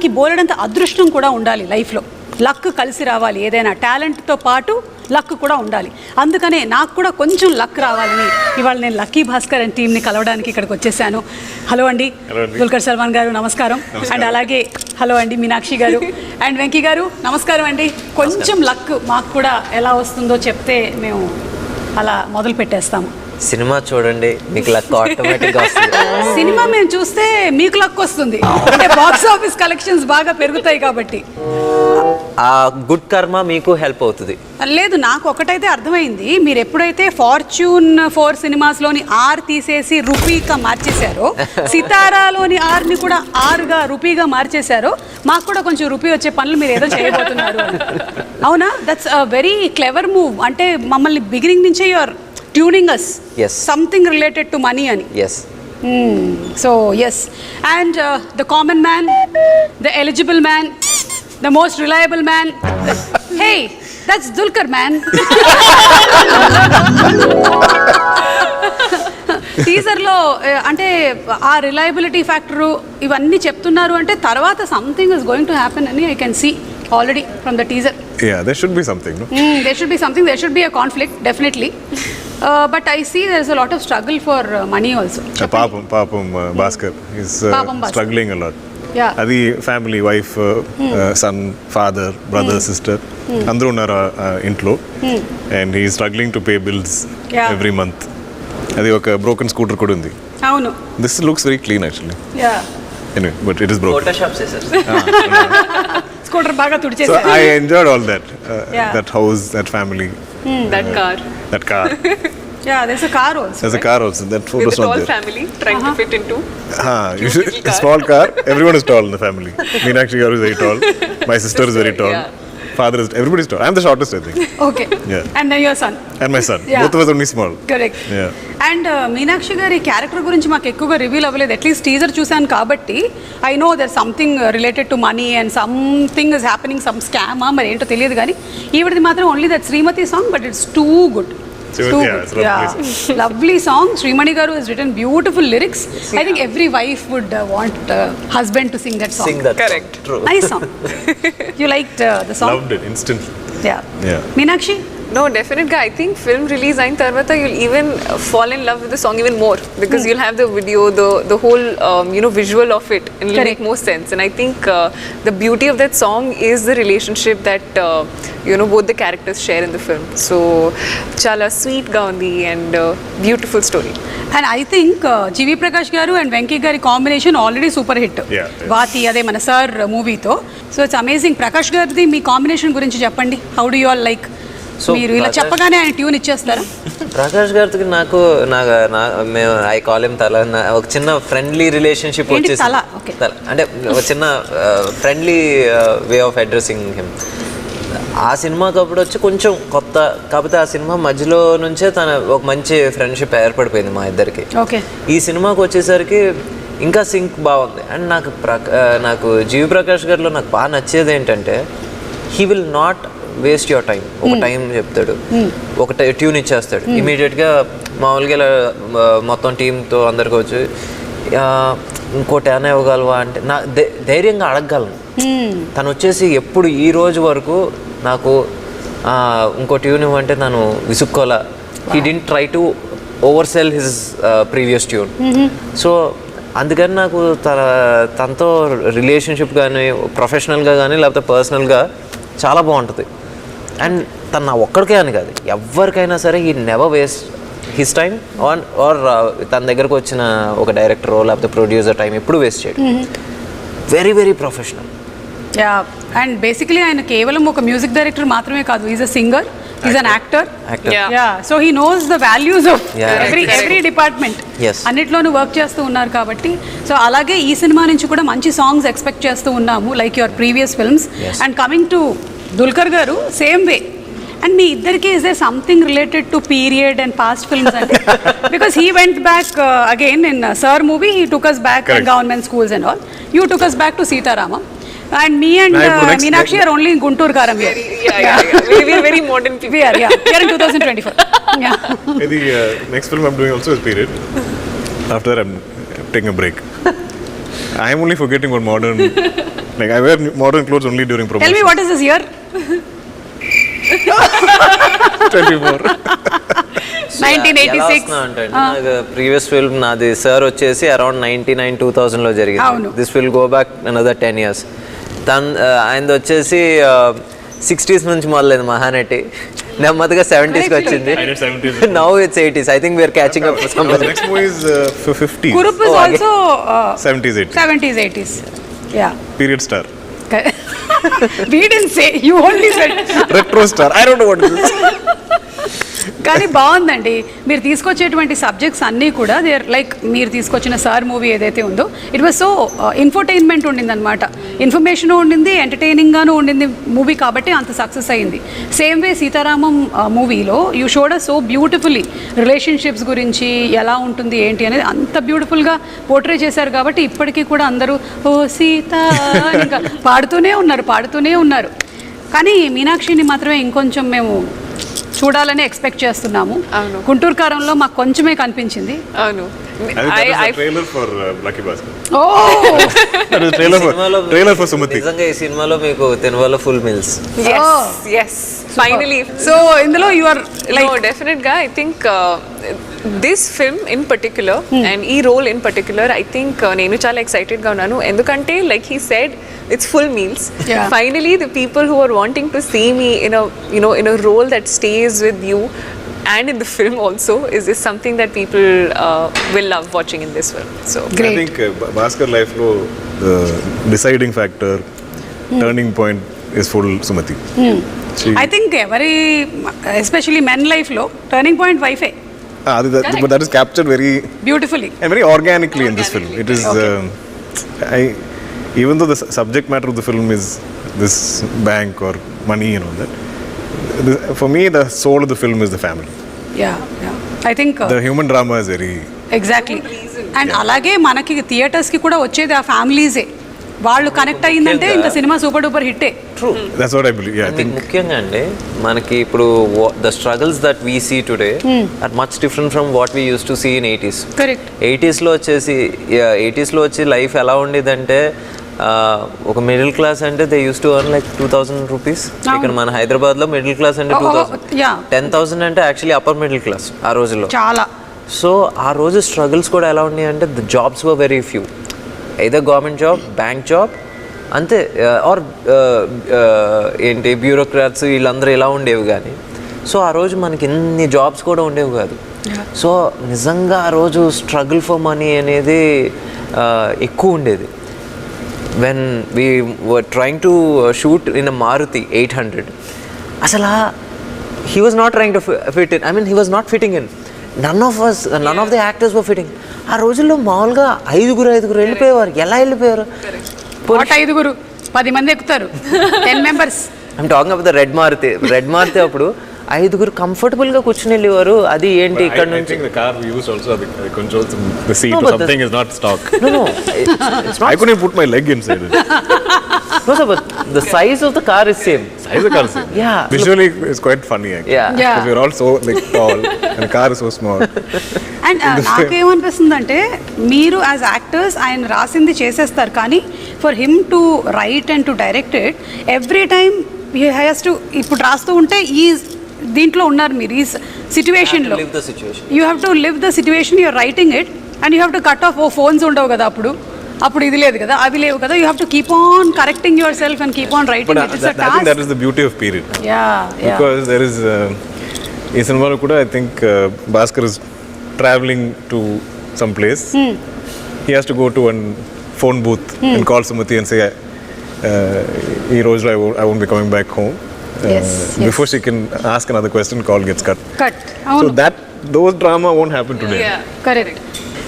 కి బోలెడంత అదృష్టం కూడా ఉండాలి లైఫ్లో. లక్ కలిసి రావాలి. ఏదైనా టాలెంట్తో పాటు లక్ కూడా ఉండాలి. అందుకనే నాకు కూడా కొంచెం లక్ రావాలని ఇవాళ నేను లక్కీ భాస్కర్ అండ్ టీమ్ని కలవడానికి ఇక్కడికి వచ్చేసాను. హలో అండి దుల్కర్ సల్మాన్ గారు, నమస్కారం. అండ్ అలాగే హలో అండి మీనాక్షి గారు అండ్ వెంకీ గారు, నమస్కారం అండి. కొంచెం లక్ మాకు కూడా ఎలా వస్తుందో చెప్తే మేము అలా మొదలు పెట్టేస్తాము. సినిమా చూడండి, మీకు లక్ ఆటోమేటిక్గా వస్తుంది. సినిమా మేము చూస్తే మీకు లక్ వస్తుంది, అంటే బాక్స్ ఆఫీస్ కలెక్షన్స్ బాగా పెరుగుతాయి కాబట్టి. ఆ గుడ్ కర్మ మీకు హెల్ప్ అవుతుంది. లేదు, నాకు ఒకటైతే అర్థమైంది, మీరు ఎప్పుడైతే ఫార్చ్యూన్ 4 సినిమాస్లోని ఆర్ తీసేసి రూపీగా మార్చేశారో, సితారాలోని ఆర్ని కూడా ఆర్గా రూపీగా మార్చేశారో, మాకు కూడా కొంచెం రూపీ వచ్చే పనులు మీరు ఏదో చేయబోతున్నారు. అవునా? That's a very clever move. అంటే మమ్మల్ని బిగినింగ్ నుంచే you're tuning us. Yes. Something related to money ani. Yes. So yes. And the common man, the eligible man, the most reliable man. Hey, that's Dulquer, man. టీజర్లో అంటే ఆ reliability factor ఇవన్నీ చెప్తున్నారు అంటే తర్వాత something is going to happen అని I can see already from the teaser. Yeah, there should be something, no? There should be something. There should be a conflict, definitely. But I see there is a lot of struggle for money also. Papam Baskhar is struggling a lot. Yeah. Adi family, wife, son, father, brother, sister, andru unnaru intlo, and he is struggling to pay bills every month. Adi oka broken scooter kuda undi. Avunu. This looks very clean actually. Yeah. Anyway, but it is broken. Photoshop sir. Scooter baga tudchesaru. So I enjoyed all that. That house, that family. That car. That car. Yeah, there's a car also. There's a car also. That photo's With a not tall there. family trying to fit into. You should, a small car. Everyone is tall in the family. Meenakshi garu is very tall. My sister is very tall. Yeah. Father is. Everybody is tall. I'm the shortest, I think. Okay. Yeah. And then your son. And my son. Yeah. Both of us only small. Correct. Yeah. And Meenakshi గారి character గురించి మాకు ఎక్కువగా reveal అవ్వలేదు. At least teaser చూశాను కాబట్టి I know there something related to money and something is happening, some స్కామా మరి ఏంటో తెలియదు. కానీ ఈవిడది మాత్రం only that Srimathi song, but it's too good. Lovely song. Srimani garu has written beautiful lyrics. I think every wife would want husband to sing that song. Sing that. Correct. Song. True. Nice song. You liked the song? Loved it instantly. Yeah. Meenakshi? No, definitely. I think film release ayin tarvata you'll even fall in love with the song even more because you'll have the video, the whole visual of it, and it'll make more sense. And I think the beauty of that song is the relationship that both the characters share in the film. So chala sweet ga undi and beautiful story. And I think G.V. Prakash garu and Venki gari combination already super hit. Yeah. Vaati ade mana sir movie tho. So it's amazing. Prakash gardi me combination గురించి చెప్పండి. How do you all like? మీరు ఇలా చెప్పగానే ఆయన tune ఇచ్చేస్తారా? ప్రకాష్ గారికి నాకు మేము ఐ కాల్ హిమ్ తల, ఒక చిన్న ఫ్రెండ్లీ రిలేషన్షిప్ వచ్చేసి అంటే ఒక చిన్న friendly way of addressing him. ఆ సినిమాకి అప్పుడు వచ్చి కొంచెం కొత్త, కాకపోతే ఆ సినిమా మధ్యలో నుంచే తన ఒక మంచి ఫ్రెండ్షిప్ ఏర్పడిపోయింది మా ఇద్దరికి. ఓకే. ఈ సినిమాకి వచ్చేసరికి ఇంకా సింక్ బాగుంది. అండ్ నాకు జీవి ప్రకాష్ గారిలో నాకు బాగా నచ్చేది ఏంటంటే he will not waste your time. ఒక టైం చెప్తాడు, ఒక ట్యూన్ ఇచ్చేస్తాడు ఇమీడియట్గా. మామూలుగా ఇలా మొత్తం టీంతో అందరికి వచ్చి ఇంకోటి ఏమైనా ఇవ్వగలవా అంటే నా ధైర్యంగా అడగగలను. తను వచ్చేసి ఎప్పుడు ఈ రోజు వరకు నాకు ఇంకో ట్యూన్ ఇవ్వంటే తను విసుక్కోలా. He didn't try to oversell his previous tune. So అందుకని నాకు తనతో రిలేషన్షిప్ కానీ ప్రొఫెషనల్గా కానీ లేకపోతే పర్సనల్గా చాలా బాగుంటుంది. అండ్ తను నా ఒక్కడికే అని కాదు, ఎవరికైనా సరే ఈ never waste his time or తన దగ్గరకు వచ్చిన ఒక డైరెక్టరో లేకపోతే ప్రొడ్యూసర్ టైం ఎప్పుడు వేస్ట్ చేయడు. Very very professional. Yeah. And basically ఆయన కేవలం ఒక మ్యూజిక్ డైరెక్టర్ మాత్రమే కాదు, is a singer, is an actor. So he knows the values of every department. అన్నిట్లోనూ వర్క్ చేస్తూ ఉన్నారు కాబట్టి. సో అలాగే ఈ సినిమా నుంచి కూడా మంచి సాంగ్స్ ఎక్స్పెక్ట్ చేస్తూ ఉన్నాము, like your previous films. And coming to Dulquer garu, same way. And మీ ఇద్దరికి is the something related to period and past films అంటే? Because he went back again in sir movie, he took us back in government schools and all. You took us back to Sitaramam. And me and Meenakshi are only in Guntur Karam here. Yeah. We are very modern people. We are in 2024. Yeah. The next film I'm doing also is period. After that I'm taking a break. I'm only forgetting about modern. Like I wear modern clothes only during Tell me promotion. what is this year? 24. 1986. అంటే నాకు previous film నాది sir వచ్చేసి around 99-2000లో అవును. జరిగింది. This will go back another 10 years. ఆయనది వచ్చేసి 60s నుంచి మొదలైంది మహానటి, నెమ్మదిగా 70s వచ్చింది. I did 70s. Now it's 80s. I think we're catching up The next movie is 50s. Kurup is also 70s, 80s. 70s, 80s. Yeah. Period star. We didn't say, you only said. Retro star. I don't know what it is. కానీ బాగుందండి మీరు తీసుకొచ్చేటువంటి subjects అన్నీ కూడా they are like మీరు తీసుకొచ్చిన sir movie ఏదైతే ఉందో ఇట్ వాజ్ సో ఇన్ఫర్టైన్మెంట్ ఉండింది అనమాట. ఇన్ఫర్మేషన్ ఉండింది, ఎంటర్టైనింగ్గాను ఉండింది మూవీ, కాబట్టి అంత సక్సెస్ అయింది. సేమ్ వే సీతారామం మూవీలో you showed us so beautifully relationships గురించి ఎలా ఉంటుంది ఏంటి అనేది అంత బ్యూటిఫుల్గా పోర్ట్రే చేశారు. కాబట్టి ఇప్పటికీ కూడా అందరూ ఓ సీత ఇంకా పాడుతూనే ఉన్నారు. కానీ మీనాక్షిని మాత్రమే ఇంకొంచెం మేము చూడాలని ఎక్స్పెక్ట్ చేస్తున్నాము. అవును. గుంటూరు కారంలో మాకు కొంచెమే కనిపించింది. అవును. I think that is the trailer for Lucky Baskhar. Oh That is the trailer for Sumati. నిజంగా ఈ సినిమాలో మీకు తినవాలో full meals. Yes. Finally. So ఇందులో you are like No, definite guy. I think this film in particular and e role in particular, I think నేను చాలా excited గా ఉన్నాను. ఎందుకంటే like he said, it's full meals. Yeah. Finally, the people who are wanting to see me in a in a role that stays with you and in the film also is something that people will love watching in this film. So Great. I think Baskhar life lo the deciding factor, turning point is full Sumati. I think ఎవరి especially men లైఫ్లో turning point వైఫే But that is captured very beautifully. and very organically in this film. It is even though the subject matter of the film is this bank or money and all that, for me the soul of the film is the family. Yeah I think The human drama is very exactly. And అలాగే మనకి థియేటర్స్కి కూడా వచ్చేది ఆ ఫ్యామిలీసే. వాళ్ళు connect అయ్యిందంటే ఇంకా సినిమా సూపర్ డూపర్ హిట్టే. True. that's what I believe. Yeah, I think ముఖ్యంగా అండి మనకి ఇప్పుడు the struggles that we see today are much different from what we use to see in 80s. Correct. 80sలో వచ్చి లైఫ్ ఎలా ఉండేదంటే ఒక మిడిల్ క్లాస్ అంటే they use to earn like 2000 rupees. ఇక్కడ మన హైదరాబాద్లో మిడిల్ క్లాస్ అంటే 2000. yeah. 10,000 అంటే యాక్చువల్లీ అప్పర్ మిడిల్ క్లాస్ ఆ రోజుల్లో. చాలా. సో ఆ రోజు స్ట్రగుల్స్ కూడా ఎలా ఉన్నాయి అంటే the jobs were very few. either government job, bank job అంతే, ఆర్ ఏంటి బ్యూరోక్రాట్స్ వీళ్ళందరూ ఇలా ఉండేవి. కానీ సో ఆ రోజు మనకి ఇన్ని జాబ్స్ కూడా ఉండేవి కాదు. సో నిజంగా ఆ రోజు స్ట్రగుల్ ఫర్ మనీ అనేది ఎక్కువ ఉండేది. When we were trying to shoot in a Maruti 800, అసలు he was not trying to fit in, I mean he was not fitting in. None of the actors were fitting. ఆ రోజుల్లో మామూలుగా ఐదుగురు వెళ్ళిపోయేవారు. ఎలా వెళ్ళిపోయారు? వాట్ ఐదుగురు? 10 మంది ఎక్కుతారు. 10 members. I'm talking about the red Maruti అప్పుడు ఐదుగురు కంఫర్టబుల్ గా కూర్చుని వెళ్ళేవారు. అది ఏంటి ఇక్కడ I నుంచి think the car we used also the controls, the seat No, or but something is not stock. No, it's not. I couldn't put my leg inside it. No, sir, but the size of the car is same. Size of the car is same. Yeah. Visually it's quite funny actually. Yeah. Yeah. Because we're all so like tall and the car is so small. And నాకేమనిపిస్తుందంటే మీరు as actors ఆయన రాసింది చేసేస్తారు, కానీ for him to write and to direct it every time he has to, ఇప్పుడు రాస్తూ ఉంటే ఈ దీంట్లో ఉన్నారు మీరు ఈ సిచ్యువేషన్లో. Live the situation. You have to live the situation, you're writing it and you have to cut off. Phones ఉండవు కదా అప్పుడు ఇది లేదు కదా, అవి లేవు కదా. You have to keep on correcting yourself and keep on writing But it. It's a I think that task. is the beauty of period. Yeah. Because there is in cinema kuda I think Baskhar is traveling to some place. He has to go to one phone booth and call Sumati and say ee roju I won't be coming back home. Yes. Before she can ask another question, call gets cut. అవును. So those drama won't happen today. Yeah. Correct.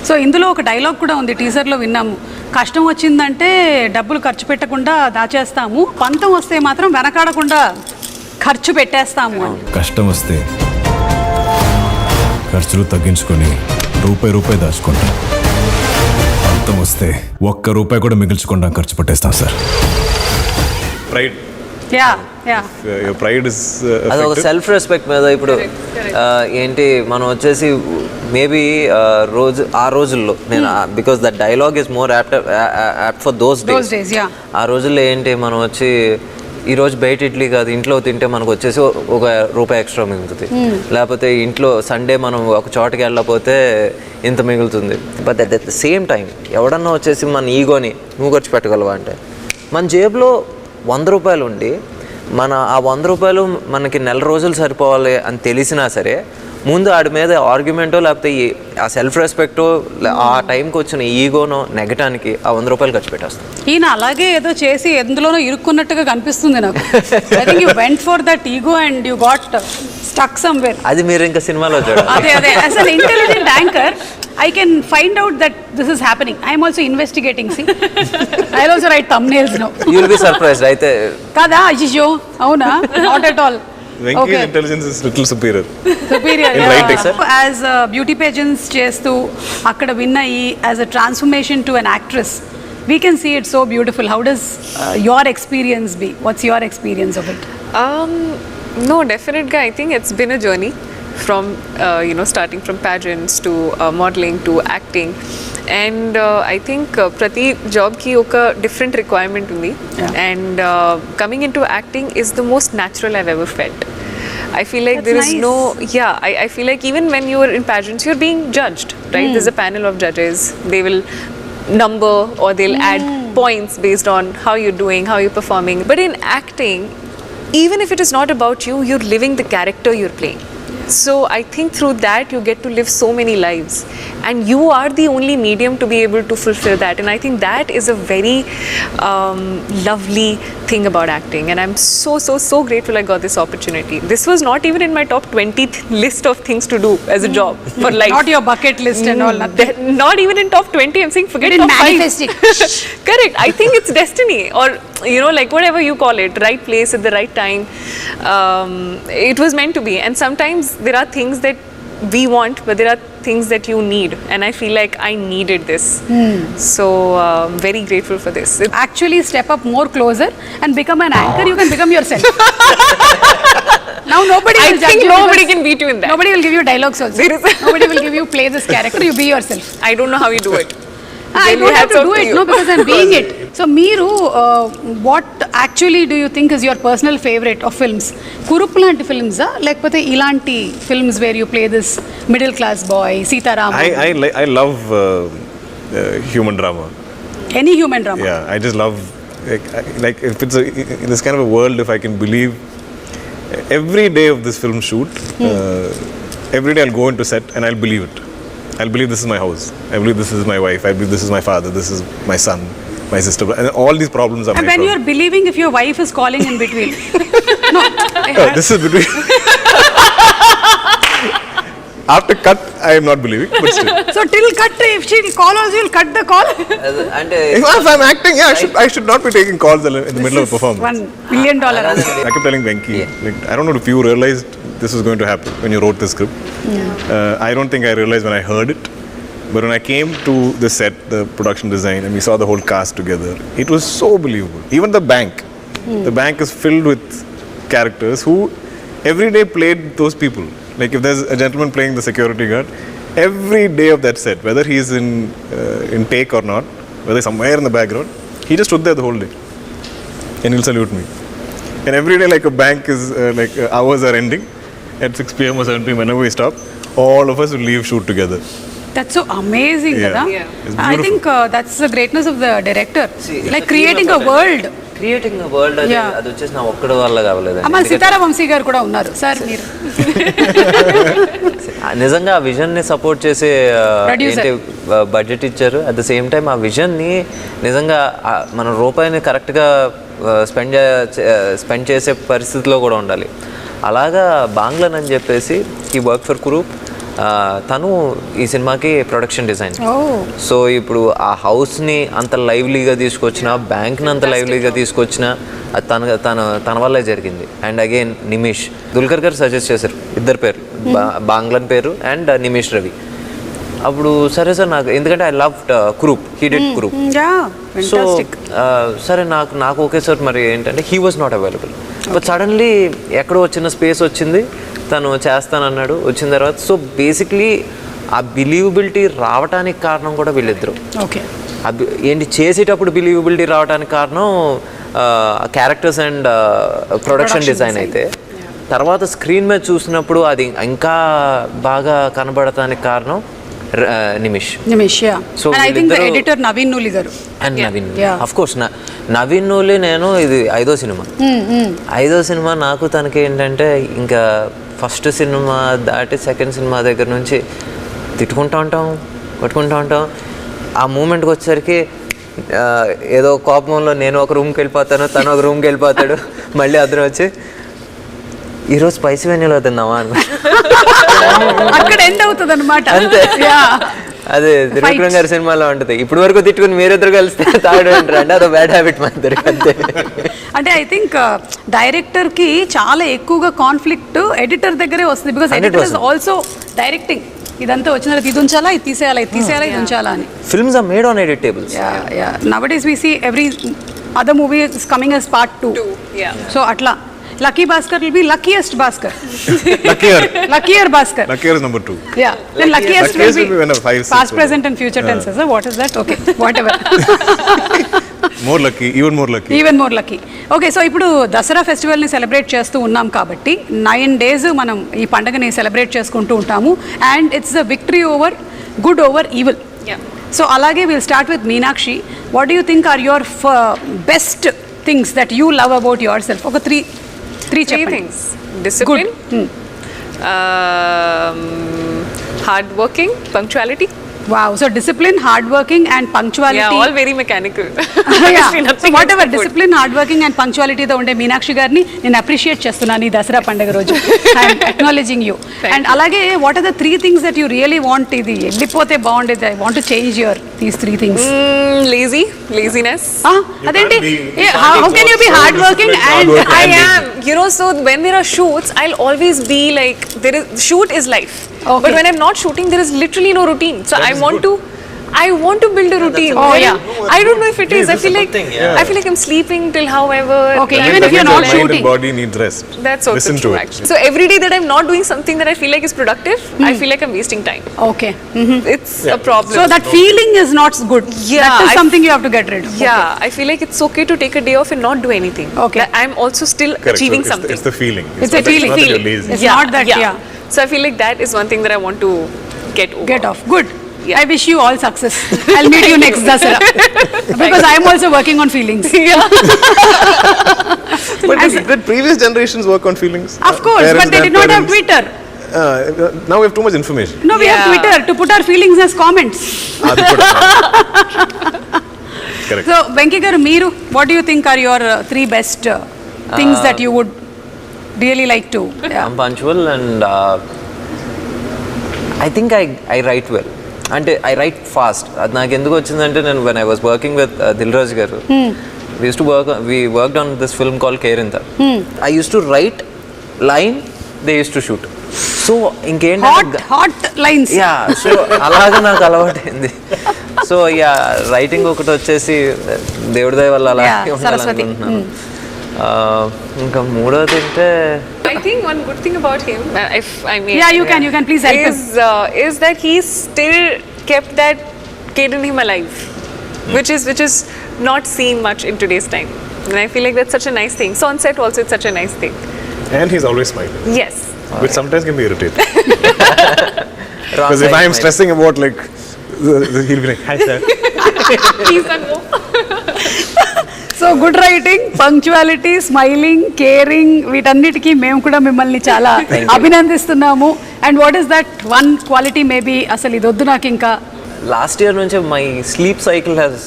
So ఇందులో ఒక dialogue కూడా ఉంది, టీజర్లో విన్నాము. కష్టం వచ్చిందంటే డబ్బులు ఖర్చు పెట్టకుండా దాచేస్తాము, పంతం వస్తే మాత్రం వెనకాడకుండా ఖర్చు పెట్టేస్తాము అని. కష్టం వస్తే ఖర్చులు తగ్గించుకొని రూపాయి దాచుకుంటాం. పంతం వస్తే ఒక్క రూపాయి కూడా మిగిల్చకుండా ఖర్చు పెట్టేస్తాం sir. Pride. Yeah Yeah. Your pride is అది ఒక affected. సెల్ఫ్ రెస్పెక్ట్ మీద ఇప్పుడు ఏంటి మనం వచ్చేసి మేబీ ఆ రోజుల్లో నేను because the dialogue is more apt for those Those days. days, yeah. ఆ రోజుల్లో ఏంటి మనం వచ్చి ఈరోజు బయట ఇడ్లీ కాదు ఇంట్లో తింటే మనకు వచ్చేసి ₹1 ఎక్స్ట్రా మిగులుతుంది, లేకపోతే ఇంట్లో సండే మనం ఒక చోటకి వెళ్ళకపోతే ఇంత మిగులుతుంది. But at the same time ఎవడన్నా వచ్చేసి మన ఈగోని నువ్వు ఖర్చు పెట్టగలవా అంటే మన జేబులో ₹100 ఉండి ఆ ₹100 మనకి నెల రోజులు సరిపోవాలి అని తెలిసినా సరే ముందు ఆడి మీద ఆర్గ్యుమెంటో లేకపోతే ఆ సెల్ఫ్ రెస్పెక్టో ఆ టైంకి వచ్చిన ఈగోనో నెగటానికి ఆ ₹100 ఖర్చు పెట్టేస్తాం. ఈయన అలాగే ఏదో చేసి ఎందులోనో ఇరుక్కున్నట్టుగా కనిపిస్తుంది నాకు. I think you went for that ego and you got stuck somewhere. అది మీరు ఇంకా సినిమాలో చూడాలి. అదే as an intelligent anchor I can find out that this is happening. I am also investigating. See, I'll also write thumbnails now. You'll be surprised. అయితే kada ajjo avuna not at all. Venki's intelligence is little superior. Superior In writing, sir. As beauty pageants chestu akkada win ayi as a transformation to an actress, we can see it so beautiful. How does your experience be? What's your experience of it? No, definitely. I think it's been a journey from starting from pageants to modeling to acting, and I think prati job ki oka different requirement undi, and coming into acting is the most natural I've ever felt. I feel like That's there is nice. I feel like even when you are in pageants you're being judged, right? There's a panel of judges. They will number or they'll add points based on how you're doing, how you're performing. But in acting, even if it is not about you, you're living the character you're playing. So I think through that you get to live so many lives, and you are the only medium to be able to fulfill that. And I think that is a very lovely thing about acting, and I'm so grateful I got this opportunity. This was not even in my top 20 list of things to do as a job for life. Not your bucket list and all. Nothing. Not even in top 20. I'm saying forget top 5. Manifesting. Correct. I think it's destiny, or like whatever you call it, right place at the right time. It was meant to be. And sometimes there are things that we want, but there are things that you need, and I feel like I needed this. So very grateful for this. Actually step up more closer and become an anchor. You can become yourself. Now nobody will I judge think you nobody because can beat you in that. nobody will give you dialogues also. Nobody will give you play this character. You be yourself. I don't know how you do it. I Really don't have hats to off do to it, you. no, because I'm being it. So, Meeru, what actually do you think is your personal favorite of films? Kurupu lanti films, lekapothe ilanti films where you play this middle class boy, Sitaram? I love human drama. Any human drama? Yeah, I just love like if it's in this kind of a world, if I can believe every day of this film shoot, every day I'll go into set and I'll believe it. I'll believe this is my house. I believe this is my wife. I believe this is my father. This is my son, my sister. And all these problems are And my when problems. you're believing if your wife is calling in between. No. This is between. After cut, I am not believing, but still. So, till cut, if she'll call also, you'll cut the call. అంటే If I'm acting, yeah, I should not be taking calls in the middle of a performance. $1 million answer. I kept telling Venki, like, I don't know if you realized this was going to happen when you wrote the script. I don't think I realized when I heard it, but when I came to the set, the production design, and we saw the whole cast together, it was so believable. Even the bank is filled with characters who every day played those people. Like if there's a gentleman playing the security guard, every day of that set, whether he's in take or not, whether somewhere in the background, he just stood there the whole day, and he'll salute me. And every day, like a bank is hours are ending at 6 p.m. or 7 p.m. whenever we stop, all of us will leave shoot together. That's so amazing, Yeah. kada? Yeah. It's I think that's the greatness of the director. See, like it's a creating team a effort. world. Creating world అది Yeah. అది వచ్చేసి నా ఒక్కడి వల్ల కావలేదు. అమ్మ సీతారా వంశీ గారు కూడా ఉన్నారు సార్ మీరు. నిజంగా ఆ విజన్ని సపోర్ట్ చేసే Producer. ఏంటి బడ్జెట్ ఇచ్చారు. అట్ ద సేమ్ టైం ఆ విజన్ని నిజంగా మన రూపాయిని కరెక్ట్గా స్పెండ్ చేసే పరిస్థితిలో కూడా ఉండాలి. అలాగా బాంగ్లన్ అని చెప్పేసి ఈ వర్క్ ఫర్ కురూప్, తను ఈ సినిమాకి ప్రొడక్షన్ డిజైన్. సో ఇప్పుడు ఆ హౌస్ని అంత లైవ్లీగా తీసుకొచ్చిన, బ్యాంక్ని అంత లైవ్లీగా తీసుకొచ్చిన అది తన వల్లే జరిగింది. అండ్ అగైన్ నిమిష్, దుల్కర్ గారు సజెస్ట్ చేశారు ఇద్దరు పేరు, బాంగ్లన్ పేరు అండ్ నిమిష్ రవి. అప్పుడు సరే సార్ నాకు ఎందుకంటే I love group, he did group. So సరే నాకు ఓకే సార్. మరి ఏంటంటే he was not available. But suddenly ఎక్కడో చిన్న స్పేస్ వచ్చింది, తను చేస్తానన్నాడు. వచ్చిన తర్వాత సో బేసిక్లీ ఆ బిలీవబిలిటీ రావడానికి కారణం కూడా వీళ్ళిద్దరు. ఓకే, ఏంటి చేసేటప్పుడు బిలీవబిలిటీ రావడానికి కారణం క్యారెక్టర్స్ అండ్ ప్రొడక్షన్ డిజైన్ అయితే, తర్వాత స్క్రీన్ మీద చూసినప్పుడు అది ఇంకా బాగా కనబడటానికి కారణం Nimish. So I think the editor Naveen Nooli garu. And Naveen of course Naveen Nooli నేను ఇది 5వ సినిమా. 5వ సినిమా నాకు తనకి ఏంటంటే ఇంకా ఫస్ట్ సినిమా దాటి సెకండ్ సినిమా దగ్గర నుంచి తిట్టుకుంటూ ఉంటాం, కొట్టుకుంటూ ఉంటాం. ఆ మూమెంట్కి వచ్చేసరికి ఏదో కోపంలో నేను ఒక రూమ్కి వెళ్ళిపోతాను, తను ఒక రూమ్కి వెళ్ళిపోతాడు. మళ్ళీ అద్దరం వచ్చి ఈరోజు స్పైసీ వెన్యూలో తిన్నావా అని అక్కడ ఎండ్ అవుతుంది అనమాట. అంతే, అదే త్రివిక్రమ్ గారి సినిమాలో ఉంటుంది. ఇప్పుడు వరకు తిట్టుకుని మీరిద్దరు కలిస్తే తాడు అంటారు అంటే అదో బ్యాడ్ హ్యాబిట్ మా ఇద్దరికి. అంతే. అంటే ఐ థింక్ డైరెక్టర్ కి చాలా ఎక్కువగా కాన్ఫ్లిక్ట్ ఎడిటర్ దగ్గరే వస్తుంది. Because editor is also directing. ఇదంతా వచ్చిన తర్వాత ఇది ఉంచాలా, ఇది తీసేయాలా, ఇది తీసేయాలా, ఇది ఉంచాలా అని. Films are made on edit tables. Nowadays we see every other movie is coming as part 2. సో అట్లా Lucky Baskhar will be luckiest Baskhar. Luckier Baskhar. Luckier is number 2. Yeah. Then luckiest will be when 5, 6, past, present and future tenses. What is that? Okay, whatever. More lucky, even more lucky. Even more lucky. Okay, so ఇప్పుడు Dasara ఫెస్టివల్ని celebrate చేస్తూ ఉన్నాం కాబట్టి 9 days మనం ఈ పండుగని celebrate చేసుకుంటూ ఉంటాము. And it's the victory over good over evil. So అలాగే will start with Meenakshi. What do you think are your best things that you love about yourself? ఒక three things. Discipline, hard working, punctuality. Wow, so discipline, hard working and punctuality. Yeah, all very mechanical. So whatever discipline, hard working and punctuality తో ఉండే మీనాక్షి గారిని నేను appreciate చేస్తున్నాను ఈ దసరా పండుగ రోజు. I'm acknowledging you. And అలాగే what are the 3 things that you really want? ఇది వెళ్ళిపోతే బాగుండేది, I want to change your these 3 things. Laziness. అదేంటి? How can you be hard working and I am, you know, so when there are shoots I'll always be like, shoot is life. Okay. But when I'm not shooting there is literally no routine. So I want to build a routine. Oh yeah. I don't know if it is. I feel like I'm sleeping till however. Okay, even if you're not shooting. Body needs rest. That's also Listen true to it. actually. So every day that I'm not doing something that I feel like is productive, I feel like I'm wasting time. Okay. It's a problem. So that feeling is not good. Yeah, that is something you have to get rid of. Yeah, I feel like it's okay to take a day off and not do anything. Okay. That I'm also still Correct. achieving So something. It's the feeling. It's a feeling. Not that you're lazy. It's not that. Yeah. So I feel like that is one thing that I want to get over. Get off. Good. I wish you all success. I'll meet you next Dasara. Because I'm also working on feelings. But did previous generations work on feelings? Of course, but they did not have Twitter. Now we have too much information. No, we have Twitter to put our feelings as comments. Correct. So, Venki garu, meeru, what do you think are your 3 best things that you would really like to? I'm punctual and I think I write well. అంటే I write fast. అది నాకు ఎందుకు వచ్చిందంటే నేను when I was working with Dilraj గారు, we worked on this film called Kerinta. I used to write line, they used to shoot. So ఇంకేంటంటే hot lines. Yeah, so అలాగా నాకు అలవాటైంది. సో యా, రైటింగ్ ఒకటి వచ్చేసి దేవుడి దయ వల్ల అలా ఉండాలనుకుంటున్నాను. ఇంకా మూడోది అంటే I think one good thing about him, if I may, you can please help him, is that he still kept that kid in him alive, which is not seen much in today's time, and I feel like that's such a nice thing. So on set also it's such a nice thing. And he's always smiling. Yes. Which sometimes can be irritating. Because if I am stressing about like, he'll be like, hi sir. Please don't go. So good writing, punctuality, smiling, caring, వీటన్నిటికీ మేము కూడా మిమ్మల్ని చాలా అభినందిస్తున్నాము. And what is that one quality maybe అసలు ఇది వద్దు నాకు ఇంకా? లాస్ట్ ఇయర్ నుంచి my sleep cycle has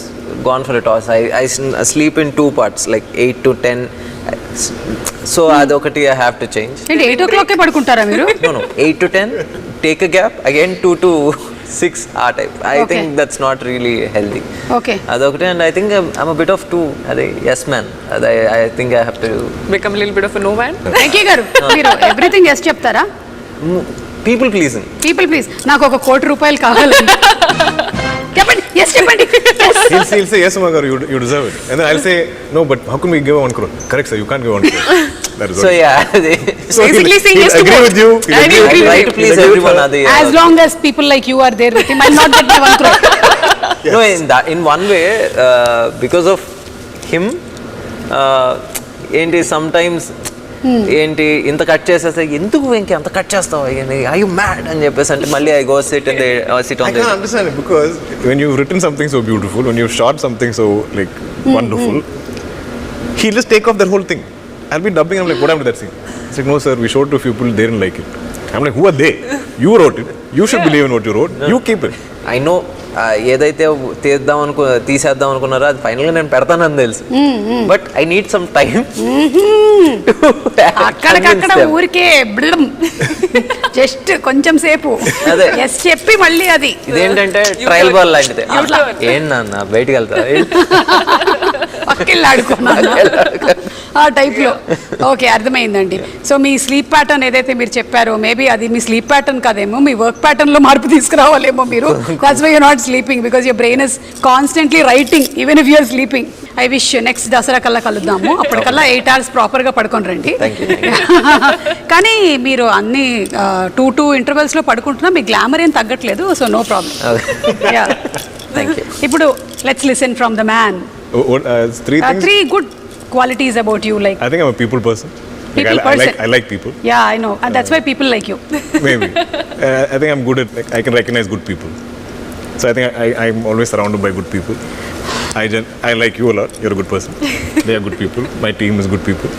gone for a toss. I sleep in 2 parts, like 8 to 10. So అదొకటి I have to change. 8 o'clock పడుకుంటారా మీరు? No, 8 to 10, take a gap, again 2 to 6, ఆ type. I think that's not really healthy. Okay, అదొకటి. And I think I'm a bit of 2, అదే yes man. అదే I think I have to become a little bit of a no man. Venky garu, మీరు everything yes చెప్తారా? People pleasing. People please, నాకు ఒక ₹1,00,00,000 కావాలి. చెప్పండి, yes చెప్పండి. He'll say, yes, Suma garu, you deserve it. And then I'll say, no, but how come we give 1 crore? Correct, sir, you can't give 1 crore. That is so all. Yeah Basically saying yes to He'll agree both. with you. He'll I agree with agree you. with try to please everyone. అది As long as people like you are there with him, I'll not get my 1 crore. no, in one way, because of him, ఏంటి sometimes ఏంటి ఇంత cut చేసేస్తే ఎందుకు వెంకీ అంత cut చేస్తావు, I you mad అని చెప్పేసి అంటే మళ్ళీ I go SIT on I can't understand it because when you've written something so beautiful, when you've shot something so like wonderful, he'll just take off that whole thing. I'll be dubbing, I'm like, what happened to that scene? It's like, no sir, we showed to a few people, they didn't like it. I'm like, who are they? You wrote it. You should believe in what you wrote. You keep it. I know ఏదైతే తీసేద్దాం అనుకున్నారో అది ఫైనల్గా నేను పెడతానని తెలుసు, but I need some time. అక్కడికక్కడ ఊరికే జస్ట్ కొంచెం సేపు అదే. ఎస్ చెప్పి మళ్ళీ అది ఇదేంటంటే ట్రయల్ బాల్ లాంటిది. ఏంటన్నా బయటికి వెళ్తా పక్కిళ్ళు ఆడుకున్నాను ఆ టైప్లో. ఓకే, అర్థమైందండి. సో మీ స్లీప్ ప్యాటర్న్ ఏదైతే మీరు చెప్పారో మేబీ అది మీ స్లీప్ ప్యాటర్న్ కాదేమో, మీ వర్క్ ప్యాటర్న్లో మార్పు తీసుకురావాలేమో మీరు. That's why you not sleeping because your brain is constantly writing even if you're sleeping. I wish next Dasara కల్లా కలుద్దాము, అప్పటికల్లా 8 hours ప్రాపర్గా పడుకొని రండి. కానీ మీరు అన్ని 2 ఇంటర్వెల్స్లో పడుకుంటున్నా మీ గ్లామర్ ఏం తగ్గట్లేదు, సో నో ప్రాబ్లం. ఇప్పుడు let's listen from the man. What, 3 things? 3 good qualities about you, like I think I'm a people person. People I person. like people. Yeah, I know, and that's why people like you. Maybe. I think I'm good at, like, I can recognize good people. So I think I'm always surrounded by good people. I like you a lot. You're a good person. They are good people. My team is good people.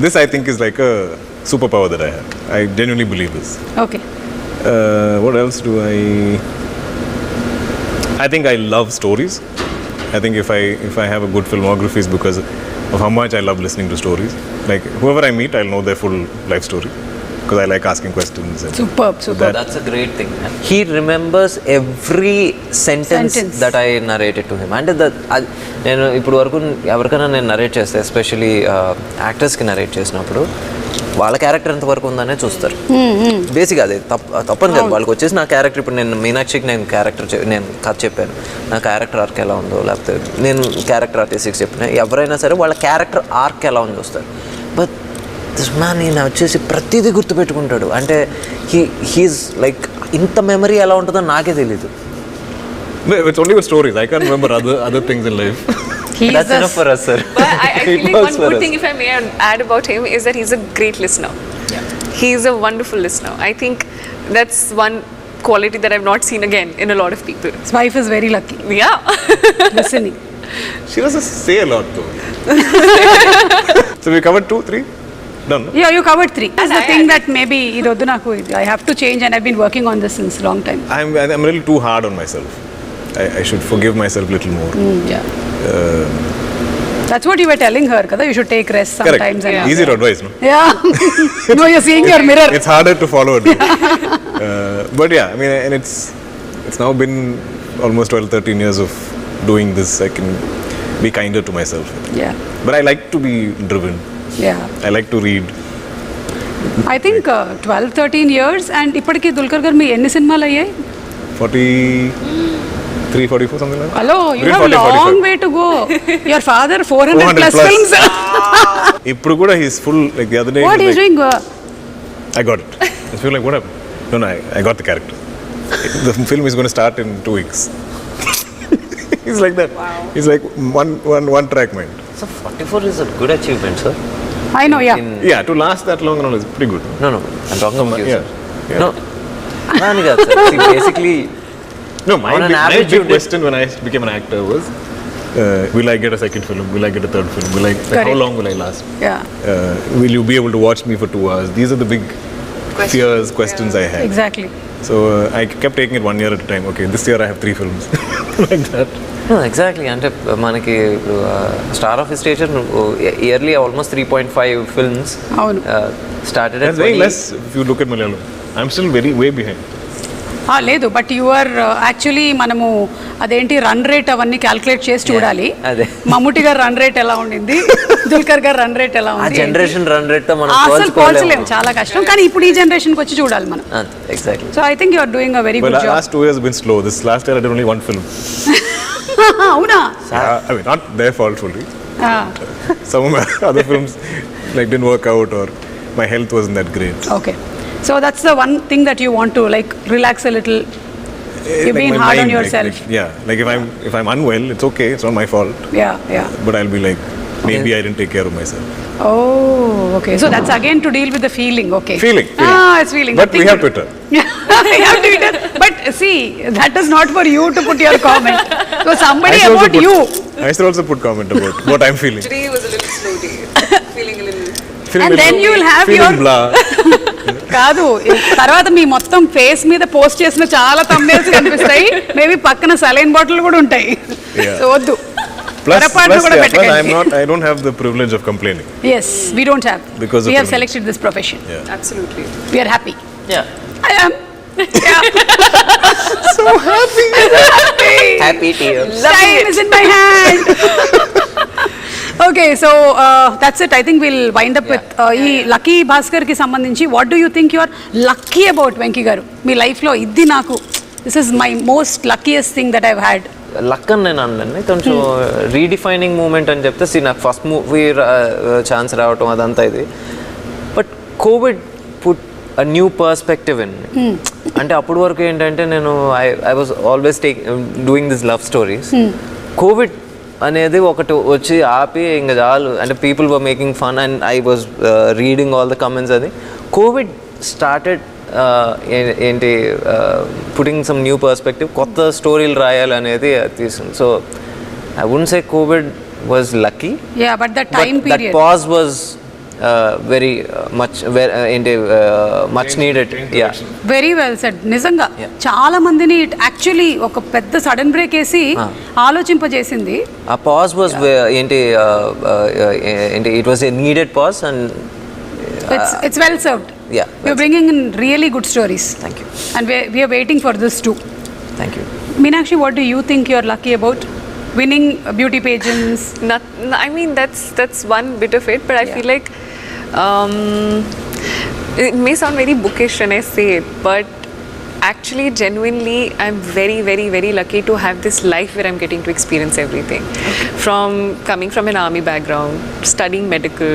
This I think is like a superpower that I have. I genuinely believe this. Okay. What else do I think I love stories. I think if I have a good filmography is because of how much I love listening to stories. Like whoever I meet, I'll know their full life story because I like asking questions. And Superb. That's a great thing. He remembers every sentence that I narrated to him. And నేను ఇప్పుడు వరకు ఎవరికైనా నేను narrate చేస్తే, especially యాక్టర్స్కి narrate చేసినప్పుడు వాళ్ళ character ఎంతవరకు ఉందనే చూస్తారు. బేసిక్గా అదే తప్పని కాదు, వాళ్ళకి వచ్చేసి నా క్యారెక్టర్, ఇప్పుడు నేను మీనాక్షికి నేను కథ చెప్పాను, నా క్యారెక్టర్ ఆర్క్ ఎలా ఉందో, లేకపోతే నేను క్యారెక్టర్ ఆర్టిస్ట్కి చెప్పిన ఎవరైనా సరే వాళ్ళ క్యారెక్టర్ ఆర్క్ ఎలా ఉందో చూస్తారు. బట్ దిస్ మ్యాన్ ఈయన వచ్చేసి ప్రతిదీ గుర్తుపెట్టుకుంటాడు. అంటే హీఈస్ లైక్ ఇంత మెమరీ ఎలా ఉంటుందో నాకే తెలీదు. It's only with stories. I can't remember other things in life. That's enough for us, sir. But I feel like one good thing, if I may add about him, is that he's a great listener. Yeah. He's a wonderful listener. I think that's one quality that I've not seen again in a lot of people. His wife is very lucky. Yeah. Listening. She doesn't say a lot though. So we covered 2, 3? Done. Yeah, you covered 3. That's the thing that maybe idoddu naku I have to change, and I've been working on this since long time. I'm a little too hard on myself. I should forgive myself a little more. Yeah. That's what you were telling her, kada. You should take rest sometimes. Correct. And Easy to advise, no? Yeah. No, you're seeing your mirror. It's harder to follow it. But yeah, I mean, and it's now been almost 12, 13 years of doing this. I can be kinder to myself. Yeah. But I like to be driven. Yeah. I like to read. I think 12, 13 years, and ఇప్పటికి దుల్కర్ గారు మీ ఎన్ని సినిమాలు అయ్యాయి? 43, 44, something like that. Hello, you have 40, long 45. way to go. Your father 400 plus films. ఇప్పుడు కూడా he's full, like the other day. What he's doing? I got it. I feel like, what happened? No, I got the character. The film is going to start in 2 weeks. He's like that. Wow. He's like one track mind. So 44 is a good achievement, sir. I know, yeah. Yeah, to last that long and all is pretty good. No, I'm talking about you, Yeah. sir. No, man, sir. See, basically, No, my on an big average, you did- question when I became an actor was, will I get a second film? Will I get a third film? Like, how Correct. long will I last? Yeah. Will you be able to watch me for 2 hours? These are the big fears, questions I had. Exactly. So I kept taking it 1 year at a time. Okay, this year I have 3 films. Like that. no, exactly. అంటే మనకి star of stature early almost 3.5 films అవును. Started That's very less if you look at Malayalam. I'm still way behind. లేదు, but your actually మనము అదేంటి run rate అవన్నీ calculate చేసి చూడాలి. అదే. మమ్ముటి గారు రన్ రేట్ ఎలా ఉండింది, దుల్కర్ గారు రన్ రేట్ ఎలా ఆ ఉంది, జనరేషన్ రన్ రేట్ తో మనం అసలు పోల్చలేము, చాలా కష్టం. కానీ ఇప్పుడు ఈ జనరేషన్కి వచ్చి చూడాలి మనం. Exactly. So I think you are doing a very But good job. last 2 years been slow. This last year I did only one film. అవునా? I mean, not their fault fully. Some of my other films like didn't work out or my health wasn't that great. Okay, so that's the one thing that you want to like relax a little. You're being my hard on mind, yourself. Like if I'm unwell, it's okay. It's not my fault. Yeah. But I'll be like, maybe I didn't take care of myself. Oh, okay. So that's again to deal with the feeling. Okay. Feeling. It's feeling. But we have Twitter. We have Twitter. But see, that is not for you to put your comment. So somebody about you. I should also put comment about what I'm feeling. Today was a little slow day. Feeling a little. Feeling And then you will have feeling your blah. కాదు, తర్వాత మీ మొత్తం face మీద post చేసిన చాలా thumbnails కనిపిస్తాయి. Maybe పక్కన saline bottle కూడా ఉంటాయి. Yeah. సో వద్దు. Plus, కూడా plus పెట్టకండి. I don't have the privilege of complaining. Yes, we don't have. Because of we have privilege. selected this profession. Yeah. Absolutely. We are happy. Yeah. I am. Yeah. So happy. Happy tears. Time is in my hand. Okay, so that's it. I think we'll wind up with ఈ lucky Bhaskar కి సంబంధించి what do you think you are lucky about Venky గారు? మీ లైఫ్లో ఇది నాకు this is my most luckiest thing that I've had. Luck అని నేను అన్నాను, కొంచెం రీడిఫైనింగ్ మూమెంట్ అని చెప్తే నాకు ఫస్ట్ మూవీ ఛాన్స్ రావటం అదంతా ఇది. But Covid put a new perspective in. అంటే అప్పటి వరకు ఏంటంటే నేను I was always doing this love stories. Covid అనేది ఒకటి వచ్చి ఆపి ఇంకా చాలు అంటే people were making fun and I was reading all the comments. అది కోవిడ్ స్టార్టెడ్ ఏంటి పుటింగ్ సమ్ న్యూ పర్స్పెక్టివ్, కొత్త స్టోరీలు రాయాలి అనేది తీసుకుంది. So I wouldn't say Covid was lucky, but that time that period pause was very much ఏంటి much needed. Yeah, very well said. నిజంగా చాలా మందిని యాక్చువల్లీ ఒక పెద్ద సడన్ బ్రేక్ వేసి ఆలోచింపజేసింది. ఆ పాజ్ వాజ్ ఏంటి it was a needed pause and it's well served. Yeah, you're bringing in really good stories. Thank you. And we are waiting for this too. Thank you. Meenakshi, what do you think you're lucky about? Winning beauty pageants? I mean, that's one bit of it, but I feel like it may sound very bookish when I say it, but actually genuinely I'm very, very, very lucky to have this life where I'm getting to experience everything. From coming from an army background, studying medical,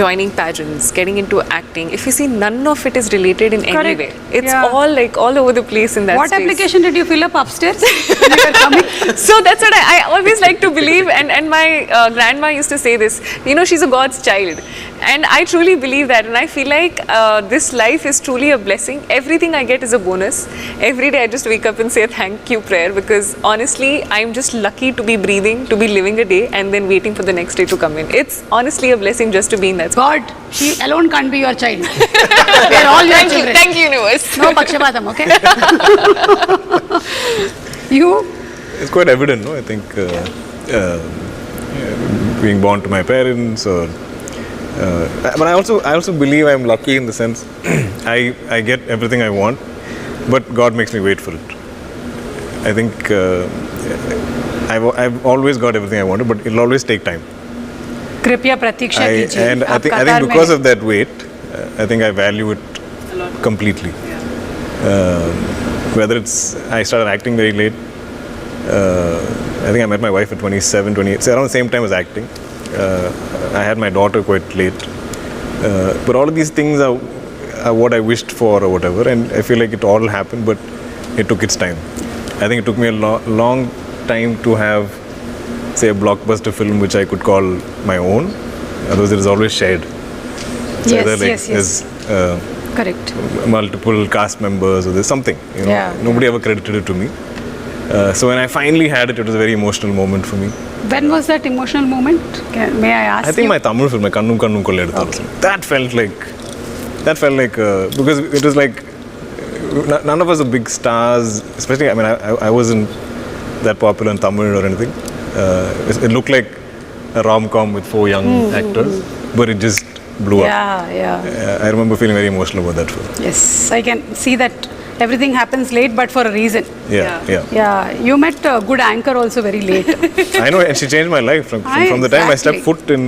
joining pageants, getting into acting. If you see, none of it is related in any way. It's all like all over the place in that What space. application did you fill up upstairs when you were coming? So that's what I always like to believe, and my grandma used to say this, you know, she's a God's child, and I truly believe that, and I feel like this life is truly a blessing. Everything I get is a bonus. Every day I just wake up and say a thank you prayer, because honestly I'm just lucky to be breathing, to be living a day and then waiting for the next day to come in. It's honestly a blessing just to be in that space. God, she alone can't be your child. We are all your children. Thank you universe. No pakshapatam, okay? You? It's quite evident, no? I think being born to my parents, or but I also believe I'm lucky in the sense I get everything I want, but God makes me wait for it. I think I've always got everything I wanted, but it'll always take time. Kripya pratiksha kijiye. And I think because of that wait, I think I value it completely. Whether it's I started acting very late. I think I met my wife at 27, 28, so around the same time as acting. I had my daughter quite late. But all of these things are what I wished for or whatever, and I feel like it all happened, but it took its time. I think it took me a long time to have, say, a blockbuster film which I could call my own. Otherwise it is always shared. So Yes, either like yes. there's Correct. multiple cast members or there's something, you know. Yeah. Nobody ever credited it to me. So when I finally had it, it was a very emotional moment for me. When was that emotional moment? May I ask I think you? my Tamil film, my Kannum Kannum Kolleduthalu, that felt like because it was like none of us are big stars, especially I mean I wasn't that popular in Tamil or anything. It looked like a rom-com with 4 young actors, but it just blew up. Yeah. I remember feeling very emotional about that film. Yes, I can see that everything happens late, but for a reason. Yeah. Yeah, you met a good anchor also very late. I know, and she changed my life from the time I stepped foot in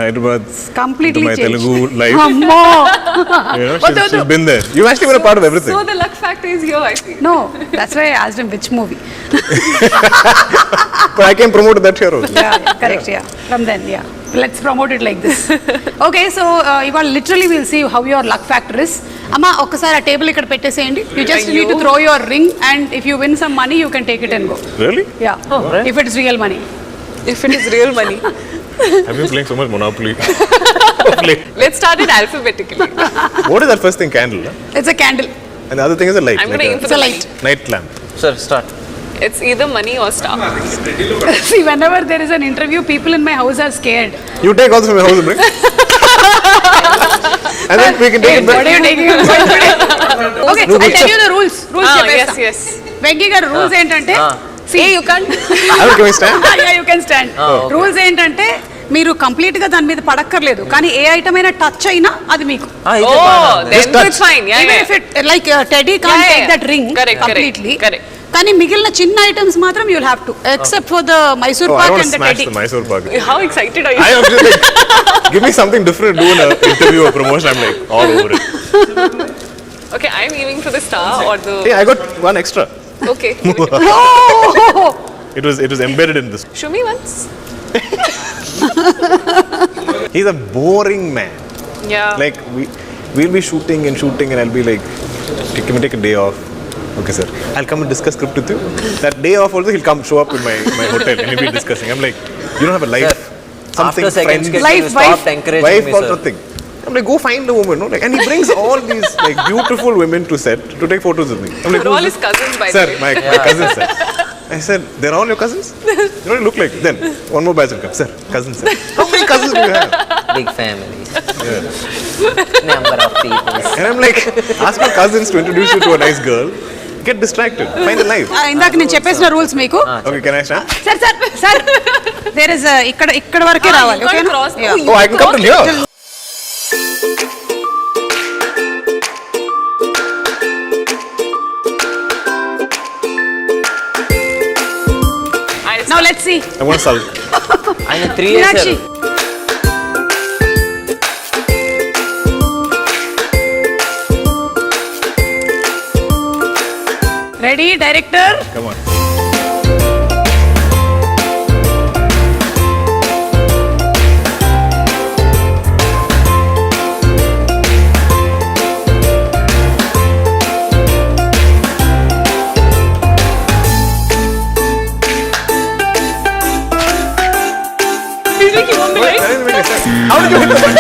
Hyderabad Completely into my changed. Telugu life. Ammo. You know, she's been there. You've actually been a part of everything. So the luck factor is here, I think. No, that's why I asked him which movie. But I can promote that here also. Yeah, correct. Yeah, from then, yeah. Let's promote it like this. Okay, so ఇవాళ literally we'll see how your luck factor is. అమ్మ ఒక్కసారి ఆ table ఇక్కడ పెట్టేసేయండి. You just need to throw your ring, and if you win some money, you can take it and go. Really? Yeah. right. If it's real money. If it is real money. I've been playing so much Monopoly. Let's start it alphabetically. What is that first thing? Candle. Huh? It's a candle. And the other thing is a light. I'm going to aim for It's the a light. light. Night lamp. Sir, start. It's either money or star. See, whenever there is an interview, people in my house are scared. You take also from my house and bring. And then we can take it What back. are you taking us going today? Okay, I'll tell you the rules. Rules Yes, yes. Venky గారు rules ఏంటంటే See, you can't. I don't give a stand. yeah, you can stand. okay. Rules ఏంటంటే మీరు complete గా దాని మీద పడక్కర్లేదు, కానీ ఏ item అయినా touch అయినా అది మీకు. Oh, then Just touch. it's fine. Yeah, Even yeah. if it like Teddy can't Yeah, take yeah. that ring Correct, completely. correct. కానీ మిగిలిన చిన్న ఐటమ్స్ మాత్రం you'll have to, except for the Mysore Oh, I Pak want and to the smash Teddy. the Mysore Pak. How excited are you? I am just like, give me something different to do in an interview or promotion. I'm like all over it. Okay, I'm aiming for the star or the. Hey, I got one extra. Okay. Oh! It was embedded in this. Show me once. He's a boring man. Yeah. Like we'll be shooting and I'll be like, can we take a day off? Okay, sir. I'll come and discuss script with you. That day off also he'll come show up in my hotel and we'll be discussing. I'm like, you don't have a life. Something After second friends, sketch, Life, you stopped wife. encouraging wife me, or sir. nothing. I'm like, go find a woman, no? Like, and he brings all these like beautiful women to set to take photos with me. I'm like, They're all who's his cousins, by Sir, the way. my cousins, sir. I said, they're all your cousins? You don't look like it. Then one more batch will come. Sir, cousins, sir. How many cousins do you have? Big family. Number of people. And I'm like, ask my cousins to introduce you to a nice girl. Get distracted. Find a life. ఇందాక నేను చెప్పేసిన rules మీకు. Okay, can I stand? Sir there is ఇక్కడ వరకే రావాలి. You can't ఓకేనా? cross. Yeah. You Oh, I can come to here. Now let's see. I want to sulk. ఆయన 3 Meenakshi. years. Ready, director? Come on. How did you hit the button?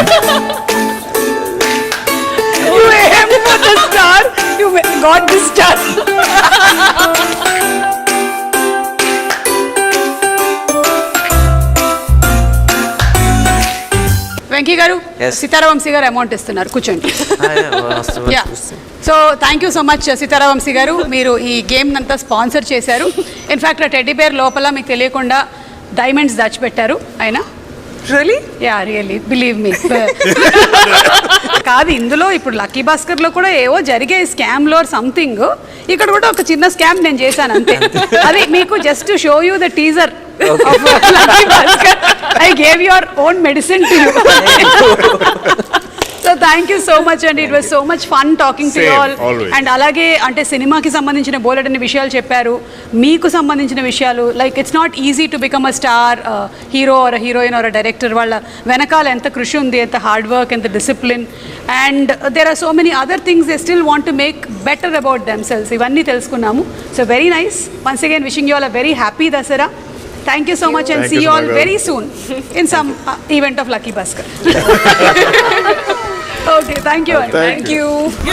You aimed for the star. You got the star. Venky గారు, Yes. సీతారావంశీ గారు amount ఇస్తున్నారు, కూర్చోండి. Yeah, చూస్తే so thank you so much Sitaravamshi గారు, మీరు ఈ game అంతా స్పాన్సర్ చేశారు. ఇన్ఫ్యాక్ట్ ఆ టెడ్డీ బేర్ లోపల మీకు తెలియకుండా డైమండ్స్ దాచిపెట్టారు ఆయన. Really? Yeah, really believe me. కాదు, ఇందులో ఇప్పుడు లక్కీ భాస్కర్ లో కూడా ఏవో జరిగే స్కామ్ లో సంథింగ్, ఇక్కడ కూడా ఒక చిన్న స్కామ్ నేను చేశాను అంతే. అది మీకు just show you the teaser of lucky Bhaskar. I gave your own medicine to you. So thank you so much and it was so much fun talking to you all. always. And అలాగే అంటే సినిమాకి సంబంధించిన బోలెడన్ని విషయాలు చెప్పారు, మీకు సంబంధించిన విషయాలు. Like it's not easy to become a star hero or heroine or director. వాళ్ళ వెనకాల ఎంత కృషి ఉంది, ఎంత హార్డ్ వర్క్, ఎంత discipline, and there are so many other things they still want to make better about themselves. ఇవన్నీ తెలుసుకున్నాము. So very nice. Once again wishing you all a very happy Dasara. Thank you so much and Thank see you, you all Suma. very soon in some event of Lucky Baskhar. Okay, thank you. Thank you.